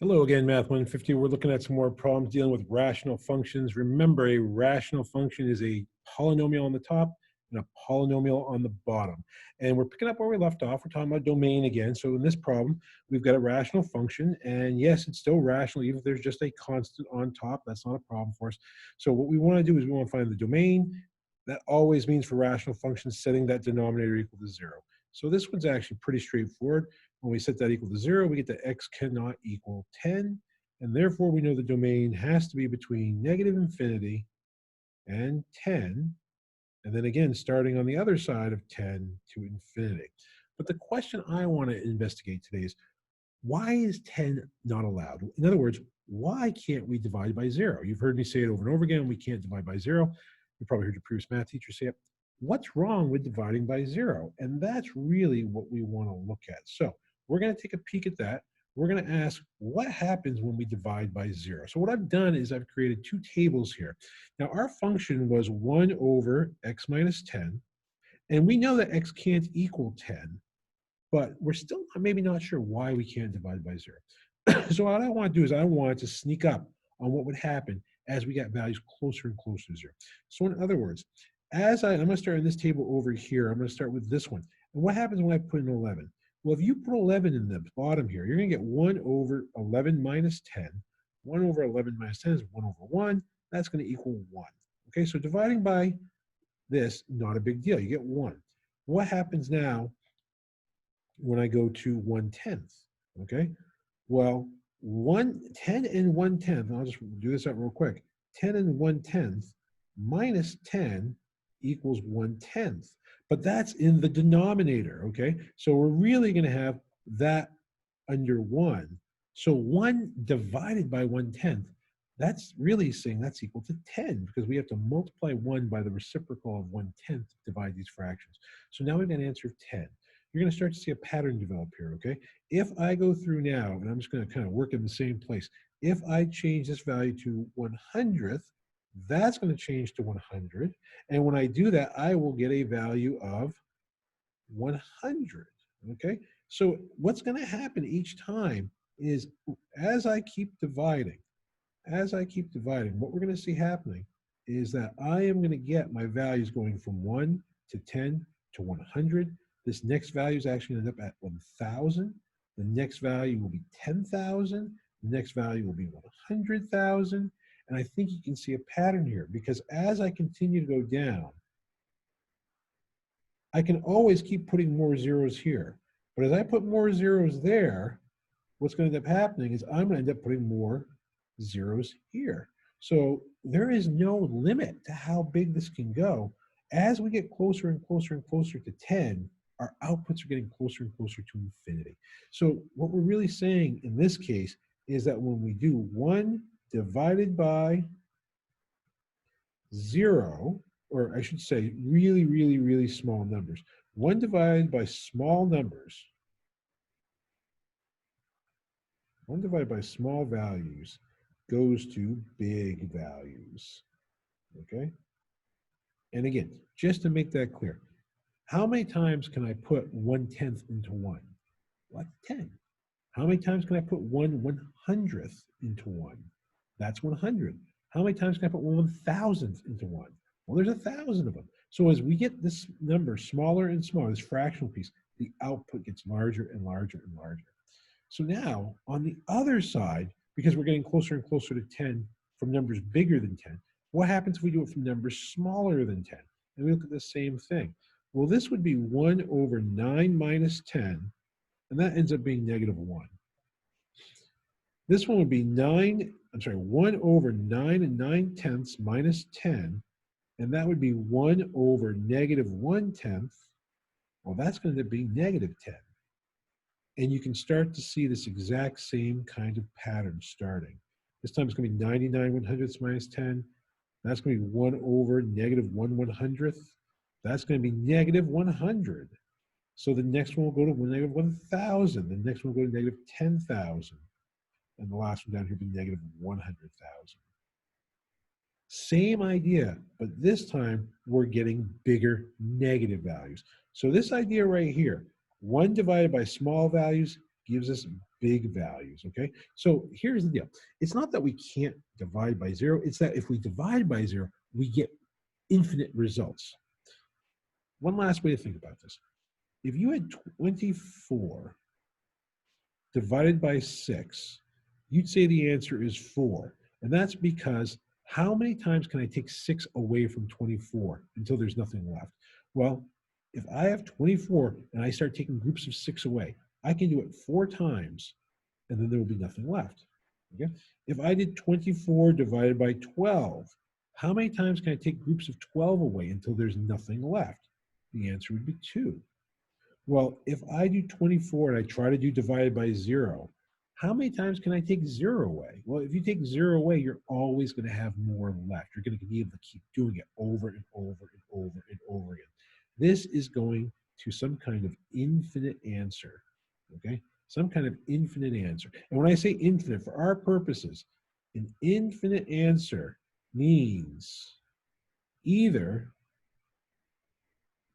Hello again, Math 150. We're looking at some more problems dealing with rational functions. Remember, a rational function is a polynomial on the top and a polynomial on the bottom. And we're picking up where we left off. We're talking about domain again. So in this problem, we've got a rational function. And yes, it's still rational, even if there's just a constant on top. That's not a problem for us. So what we want to do is we want to find the domain. That always means for rational functions, setting that denominator equal to 0. So this one's actually pretty straightforward. When we set that equal to 0, we get that x cannot equal 10, and therefore we know the domain has to be between negative infinity and 10, and then again, starting on the other side of 10 to infinity. But the question I want to investigate today is, why is 10 not allowed? In other words, why can't we divide by 0? You've heard me say it over and over again, we can't divide by 0. You probably heard your previous math teacher say it. What's wrong with dividing by 0? And that's really what we want to look at. So we're going to take a peek at that. We're going to ask what happens when we divide by 0. So what I've done is I've created two tables here. Now our function was 1 over x minus 10, and we know that x can't equal 10, but we're still maybe not sure why we can't divide by 0. So what I want to do is I want to sneak up on what would happen as we get values closer and closer to 0. So in other words, I'm going to start in this table over here. I'm going to start with this one. And what happens when I put in 11? Well, if you put 11 in the bottom here, you're going to get 1 over 11 minus 10. 1 over 11 minus 10 is 1 over 1. That's going to equal 1. Okay, so dividing by this, not a big deal. You get 1. What happens now when I go to 1/10? Okay, well, 10 and 1/10, I'll just do this out real quick. 10 and 1/10 minus 10 equals 1/10. But that's in the denominator, okay? So we're really going to have that under 1. So 1 divided by 1/10, that's really saying that's equal to 10, because we have to multiply 1 by the reciprocal of 1/10 to divide these fractions. So now we've got an answer of 10. You're going to start to see a pattern develop here, okay? If I go through now, and I'm just going to kind of work in the same place, if I change this value to 100th, that's going to change to 100. And when I do that, I will get a value of 100, okay? So what's going to happen each time is as I keep dividing, what we're going to see happening is that I am going to get my values going from 1 to 10 to 100. This next value is actually going to end up at 1,000. The next value will be 10,000. The next value will be 100,000. And I think you can see a pattern here, because as I continue to go down, I can always keep putting more zeros here. But as I put more zeros there, what's going to end up happening is I'm going to end up putting more zeros here. So there is no limit to how big this can go. As we get closer and closer and closer to 10, our outputs are getting closer and closer to infinity. So what we're really saying in this case is that when we do 1 divided by 0, or I should say really, really, really small numbers. 1 divided by small numbers, 1 divided by small values goes to big values, okay? And again, just to make that clear, how many times can I put 1/10 into 1? Well, 10. How many times can I put 1/100th into 1? That's 100. How many times can I put 1/1000th into 1? Well, there's 1,000 of them. So as we get this number smaller and smaller, this fractional piece, the output gets larger and larger and larger. So now, on the other side, because we're getting closer and closer to 10 from numbers bigger than 10, what happens if we do it from numbers smaller than 10? And we look at the same thing. Well, this would be 1 over 9 minus 10, and that ends up being -1. This one would be 1 over 9 and 9/10 minus 10, and that would be 1 over -1/10. Well, that's going to be -10. And you can start to see this exact same kind of pattern starting. This time it's going to be 99/100ths minus 10. That's going to be 1 over -1/100th. That's going to be -100. So the next one will go to -1,000. The next one will go to -10,000. And the last one down here will be -100,000. Same idea, but this time we're getting bigger negative values. So this idea right here, 1 divided by small values gives us big values, okay? So here's the deal. It's not that we can't divide by 0. It's that if we divide by 0, we get infinite results. One last way to think about this. If you had 24 divided by 6, you'd say the answer is 4. And that's because how many times can I take 6 away from 24 until there's nothing left? Well, if I have 24 and I start taking groups of 6 away, I can do it 4 times and then there will be nothing left. Okay? If I did 24 divided by 12, how many times can I take groups of 12 away until there's nothing left? The answer would be 2. Well, if I do 24 and I try to do divided by 0, how many times can I take 0 away? Well, if you take 0 away, you're always going to have more left. You're going to be able to keep doing it over and over and over and over again. This is going to some kind of infinite answer, okay? Some kind of infinite answer. And when I say infinite, for our purposes, an infinite answer means either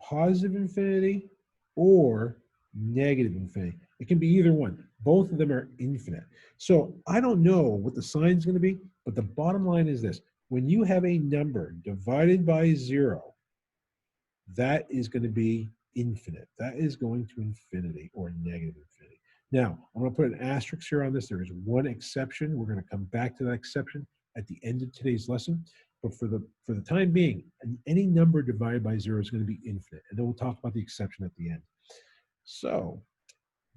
positive infinity or negative infinity. It can be either one. Both of them are infinite. So I don't know what the sign is going to be, but the bottom line is this. When you have a number divided by 0, that is going to be infinite. That is going to infinity or negative infinity. Now, I'm going to put an asterisk here on this. There is one exception. We're going to come back to that exception at the end of today's lesson. But for the time being, any number divided by 0 is going to be infinite. And then we'll talk about the exception at the end. So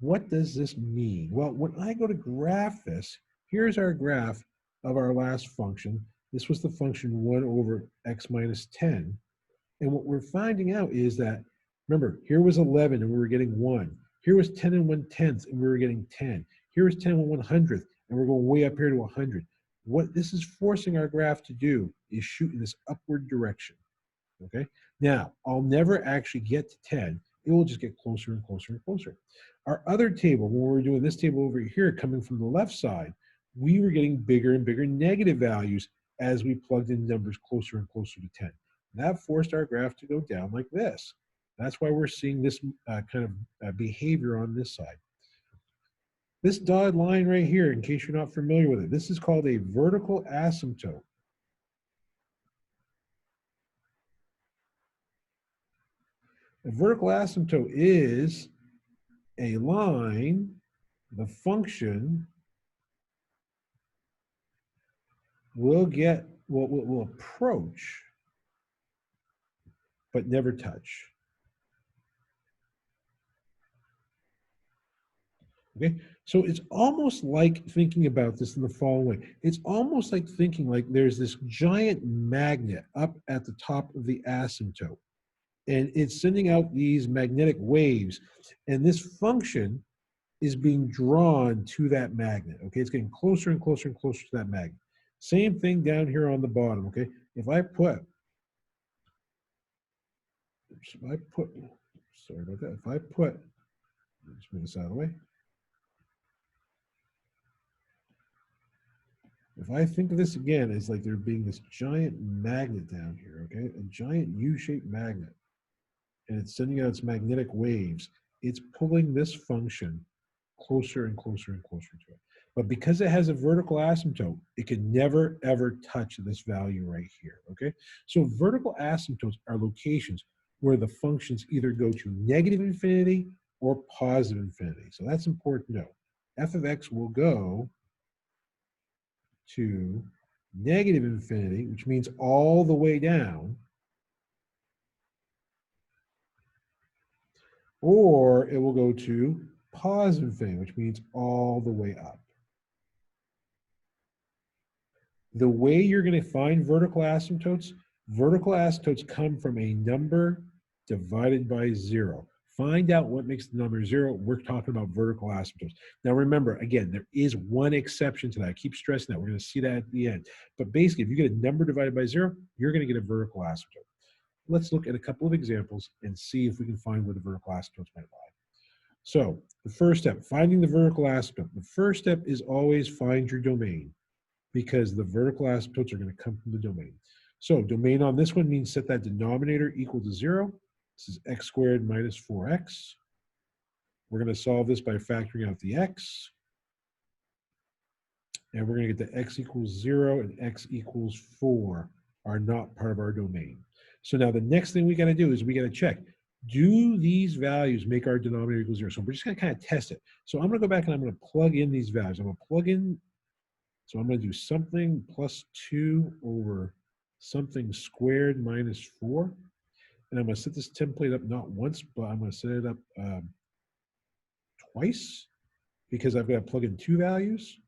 what does this mean? Well, when I go to graph this, here's our graph of our last function. This was the function 1 over x minus 10. And what we're finding out is that, remember, here was 11 and we were getting 1. Here was 10 and 1/10 and we were getting 10. Here was 10 and 1/100 and we're going way up here to 100. What this is forcing our graph to do is shoot in this upward direction, okay? Now, I'll never actually get to 10. It will just get closer and closer and closer. Our other table, when we were doing this table over here, coming from the left side, we were getting bigger and bigger negative values as we plugged in numbers closer and closer to 10. And that forced our graph to go down like this. That's why we're seeing this kind of behavior on this side. This dotted line right here, in case you're not familiar with it, this is called a vertical asymptote. A vertical asymptote is a line, the function will approach, but never touch. Okay, so it's almost like thinking about this in the following way. It's almost like thinking like there's this giant magnet up at the top of the asymptote, and it's sending out these magnetic waves, and this function is being drawn to that magnet. Okay, it's getting closer and closer and closer to that magnet. Same thing down here on the bottom. Okay, if I put, sorry about that. If I put, let's move this out of the way. If I think of this again as like there being this giant magnet down here, okay, a giant U-shaped magnet, and it's sending out its magnetic waves, it's pulling this function closer and closer and closer to it. But because it has a vertical asymptote, it can never ever touch this value right here, okay? So vertical asymptotes are locations where the functions either go to negative infinity or positive infinity. So that's important to know. F of x will go to negative infinity, which means all the way down, or it will go to positive infinity, which means all the way up. The way you're going to find vertical asymptotes come from a number divided by 0. Find out what makes the number 0. We're talking about vertical asymptotes. Now remember, again, there is one exception to that. I keep stressing that. We're going to see that at the end. But basically, if you get a number divided by 0, you're going to get a vertical asymptote. Let's look at a couple of examples and see if we can find where the vertical asymptotes might lie. So the first step, finding the vertical asymptote. The first step is always find your domain, because the vertical asymptotes are going to come from the domain. So domain on this one means set that denominator equal to 0. This is x squared minus 4x. We're going to solve this by factoring out the x. And we're going to get that x equals 0 and x equals 4 are not part of our domain. So now the next thing we got to do is we got to check, do these values make our denominator equal 0? So we're just going to kind of test it. So I'm going to go back and I'm going to plug in these values. I'm going to plug in, so I'm going to do something plus 2 over something squared minus 4. And I'm going to set this template up not once, but I'm going to set it up twice because I've got to plug in 2 values.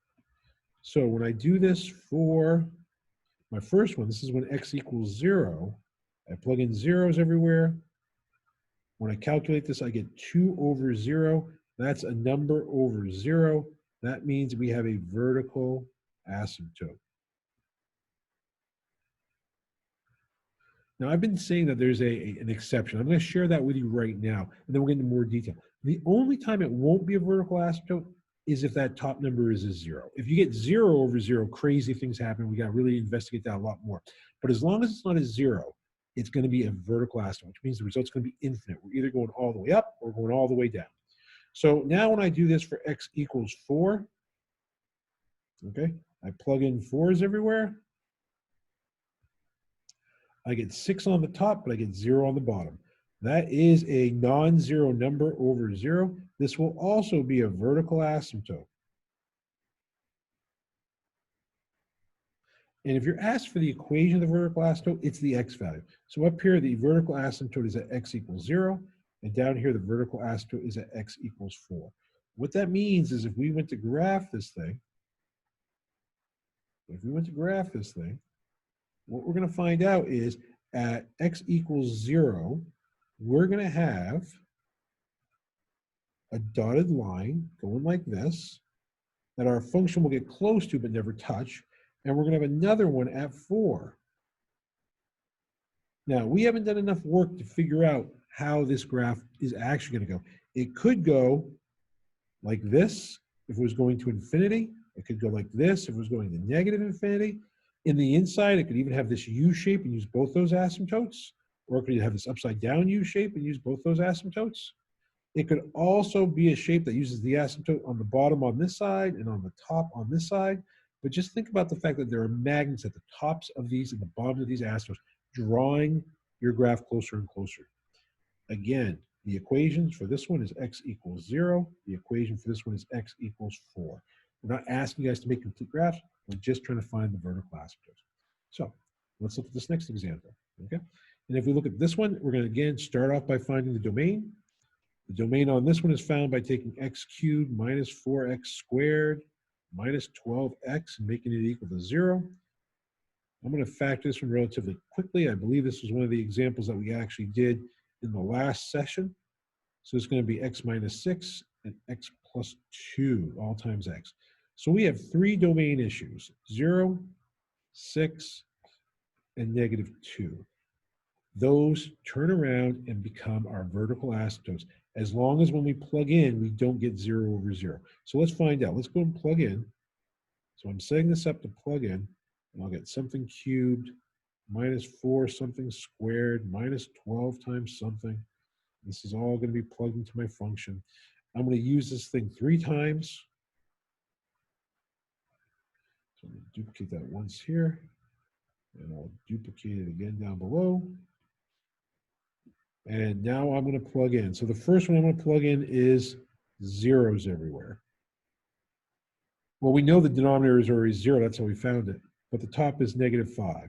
So when I do this for my first one, this is when x equals 0. I plug in zeros everywhere. When I calculate this, I get 2 over 0. That's a number over 0. That means we have a vertical asymptote. Now, I've been saying that there's an exception. I'm going to share that with you right now, and then we'll get into more detail. The only time it won't be a vertical asymptote is if that top number is a 0. If you get 0 over 0, crazy things happen. We got to really investigate that a lot more. But as long as it's not a 0, it's going to be a vertical asymptote, which means the result's going to be infinite. We're either going all the way up or going all the way down. So now when I do this for x equals 4, okay, I plug in 4s everywhere. I get 6 on the top, but I get 0 on the bottom. That is a non-zero number over 0. This will also be a vertical asymptote. And if you're asked for the equation of the vertical asymptote, it's the x value. So up here, the vertical asymptote is at x equals 0. And down here, the vertical asymptote is at x equals 4. What that means is if we went to graph this thing, what we're going to find out is at x equals 0, we're going to have a dotted line going like this that our function will get close to but never touch. And we're going to have another one at 4. Now, we haven't done enough work to figure out how this graph is actually going to go. It could go like this if it was going to infinity. It could go like this if it was going to negative infinity. In the inside, it could even have this U shape and use both those asymptotes. Or it could have this upside down U shape and use both those asymptotes. It could also be a shape that uses the asymptote on the bottom on this side and on the top on this side. But just think about the fact that there are magnets at the tops of these and the bottom of these asymptotes, drawing your graph closer and closer. Again, the equations for this one is x equals 0. The equation for this one is x equals 4. We're not asking you guys to make complete graphs. We're just trying to find the vertical asymptotes. So let's look at this next example. Okay. And if we look at this one, we're going to again start off by finding the domain. The domain on this one is found by taking x cubed minus 4x squared minus 12x and making it equal to 0. I'm going to factor this one relatively quickly. I believe this was one of the examples that we actually did in the last session. So it's going to be x minus 6 and x plus 2 all times x. So we have 3 domain issues, 0, 6, and negative 2. Those turn around and become our vertical asymptotes, as long as when we plug in, we don't get 0 over 0. So let's find out. Let's go and plug in. So I'm setting this up to plug in, and I'll get something cubed minus 4 something squared minus 12 times something. This is all going to be plugged into my function. I'm going to use this thing 3 times. So I'm going to duplicate that once here, and I'll duplicate it again down below. And now I'm going to plug in. So the first one I'm going to plug in is zeros everywhere. Well, we know the denominator is already 0. That's how we found it. But the top is negative 5.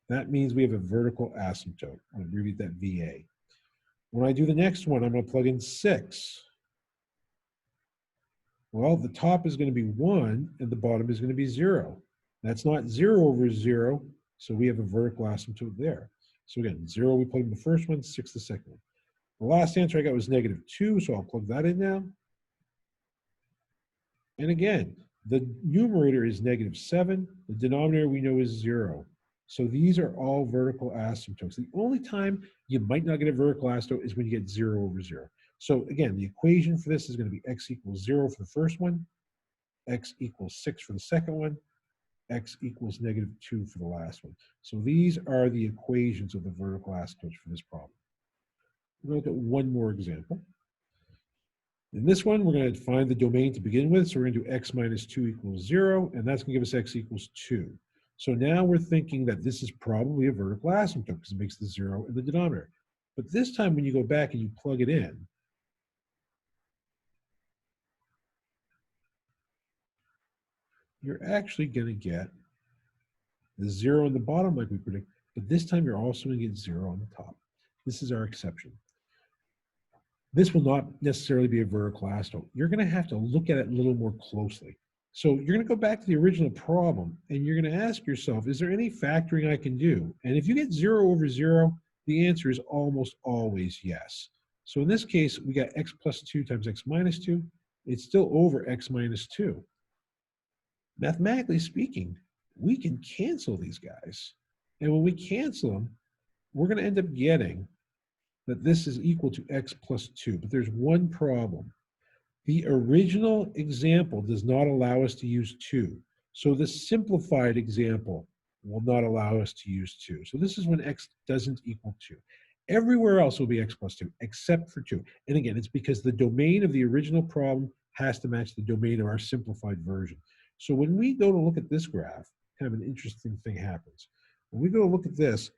That means we have a vertical asymptote. I'll abbreviate that VA. When I do the next one, I'm going to plug in 6. Well, the top is going to be 1, and the bottom is going to be 0. That's not 0 over 0, so we have a vertical asymptote there. So again, 0 we plug in the first one, 6 the second one. The last answer I got was negative 2, so I'll plug that in now. And again, the numerator is negative 7. The denominator we know is 0. So these are all vertical asymptotes. The only time you might not get a vertical asymptote is when you get 0 over 0. So again, the equation for this is going to be x equals 0 for the first one, x equals 6 for the second one, x equals negative 2 for the last one. So these are the equations of the vertical asymptotes for this problem. We're going to look at one more example. In this one, we're going to find the domain to begin with. So we're going to do x minus 2 equals 0, and that's going to give us x equals 2. So now we're thinking that this is probably a vertical asymptote because it makes the 0 in the denominator. But this time when you go back and you plug it in, you're actually going to get the 0 on the bottom like we predict, but this time you're also going to get 0 on the top. This is our exception. This will not necessarily be a vertical asymptote. You're going to have to look at it a little more closely. So you're going to go back to the original problem and you're going to ask yourself, is there any factoring I can do? And if you get 0 over 0, the answer is almost always yes. So in this case, we got x plus 2 times x minus 2. It's still over x minus 2. Mathematically speaking, we can cancel these guys. And when we cancel them, we're going to end up getting that this is equal to x plus 2. But there's one problem. The original example does not allow us to use 2. So the simplified example will not allow us to use 2. So this is when x doesn't equal 2. Everywhere else will be x plus 2, except for 2. And again, it's because the domain of the original problem has to match the domain of our simplified version. So when we go to look at this graph, kind of an interesting thing happens. When we go to look at this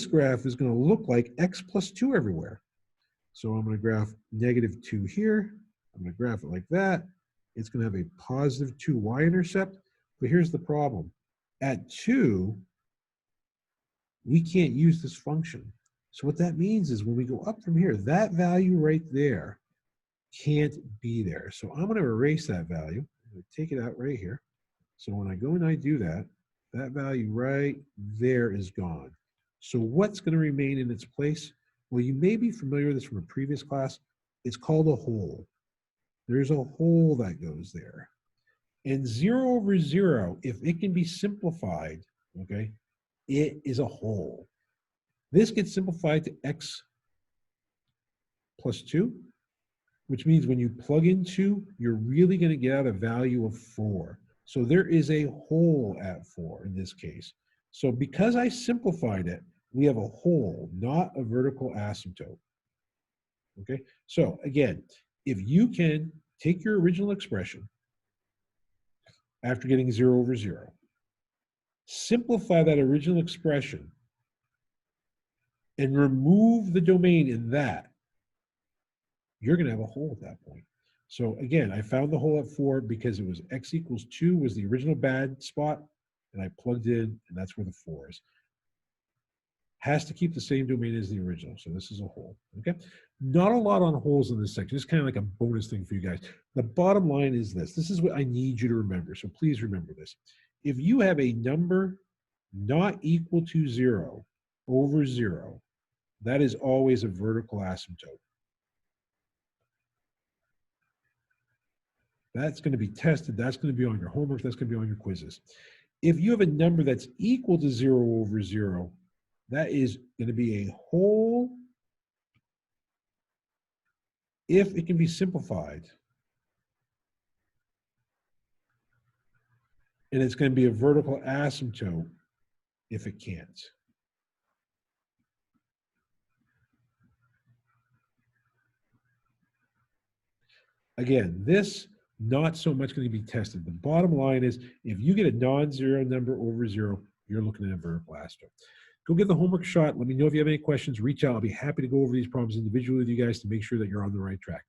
graph is going to look like x plus 2 everywhere. So I'm going to graph negative 2 here. I'm going to graph it like that. It's going to have a positive 2 y-intercept. But here's the problem. At 2, we can't use this function. So what that means is when we go up from here, that value right there can't be there. So I'm going to erase that value. I'm going to take it out right here. So when I go and I do that, that value right there is gone. So what's going to remain in its place? Well, you may be familiar with this from a previous class. It's called a hole. There's a hole that goes there. And 0 over 0, if it can be simplified, okay, it is a hole. This gets simplified to x plus 2, which means when you plug in 2, you're really going to get out a value of 4. So there is a hole at 4 in this case. So because I simplified it, we have a hole, not a vertical asymptote. Okay, so again, if you can take your original expression after getting 0 over 0, simplify that original expression, and remove the domain in that, you're going to have a hole at that point. So again, I found the hole at 4 because it was x equals 2 was the original bad spot, and I plugged in, and that's where the 4 is. Has to keep the same domain as the original, so this is a hole, okay? Not a lot on holes in this section. It's kind of like a bonus thing for you guys. The bottom line is this. This is what I need you to remember, so please remember this. If you have a number not equal to 0 over 0, that is always a vertical asymptote. That's going to be tested. That's going to be on your homework. That's going to be on your quizzes. If you have a number that's equal to 0 over 0, that is going to be a hole if it can be simplified. And it's going to be a vertical asymptote if it can't. Again, this not so much going to be tested. The bottom line is if you get a non-zero number over 0, you're looking at a vertical asymptote. Go get the homework shot. Let me know if you have any questions. Reach out. I'll be happy to go over these problems individually with you guys to make sure that you're on the right track.